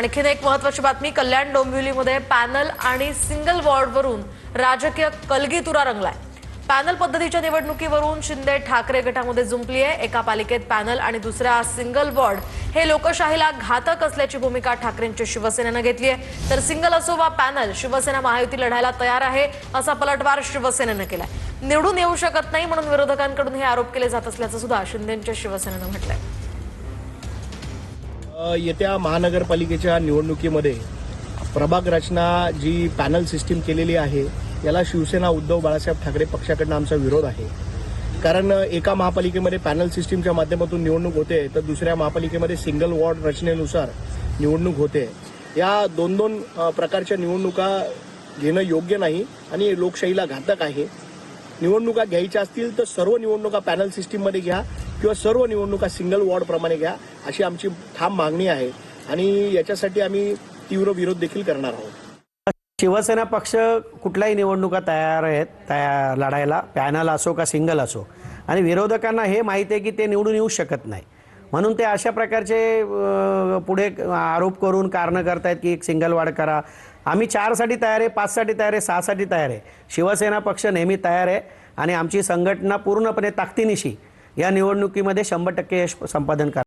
आणखीन एक महत्त्वाची बातमी, कल्याण डोंबिवलीमध्ये पॅनल आणि सिंगल वॉर्डवरून राजकीय कलगीतुरा रंगलाय। पॅनल पद्धतीच्या निवडणुकीवरून शिंदे ठाकरे गटामध्ये जुंपली आहे। एका पालिकेत पॅनल आणि दुसऱ्या सिंगल वॉर्ड हे लोकशाहीला घातक असल्याची भूमिका ठाकरेंच्या शिवसेनेनं घेतली आहे। तर सिंगल असो वा पॅनल, शिवसेना महायुती लढायला तयार आहे असा पलटवार शिवसेनेनं केलाय। निवडून येऊ शकत नाही म्हणून विरोधकांकडून हे आरोप केले जात असल्याचं सुद्धा शिंदेंच्या शिवसेनेनं म्हटलंय। येत्या महानगरपालिकेच्या निवडणुकीमध्ये प्रभाग रचना जी पॅनल सिस्टीम केलेली आहे याला शिवसेना उद्धव बाळासाहेब ठाकरे पक्षाकडून आमचा विरोध आहे। कारण एका महापालिकेमध्ये पॅनल सिस्टीमच्या माध्यमातून निवडणूक होते तर दुसऱ्या महापालिकेमध्ये सिंगल वॉर्ड रचनेनुसार निवडणूक होते। या दोन दोन प्रकारच्या निवडणुका घेणं योग्य नाही आणि लोकशाहीला घातक आहे। निवडणुका घ्यायच्या असतील तर सर्व निवडणुका पॅनल सिस्टीममध्ये घ्या किंवा सर्व निवडणुका सिंगल वॉर्ड प्रमाणे घ्या, अशी आमची ठाम मागणी आहे आणि याच्यासाठी आम्ही तीव्र विरोध देखील करणार आहोत। शिवसेना पक्ष कुठल्याही निवडणुका तयार आहेत लढायला, पॅनल असो का सिंगल असो, आणि विरोधकांना हे माहिती आहे की ते निवडून येऊ शकत नाही, म्हणून ते अशा प्रकारचे पुढे आरोप करून कारणं करतायत की एक सिंगल वॉर्ड करा। आम्ही 4 साठी तयार आहे, 5 साठी तयार आहे, 6 साठी तयार आहे। शिवसेना पक्ष नेहमी तयार आहे आणि आमची संघटना पूर्णपणे ताकदीनिशी या निवडणुकीमध्ये 100% यश संपादन करणार।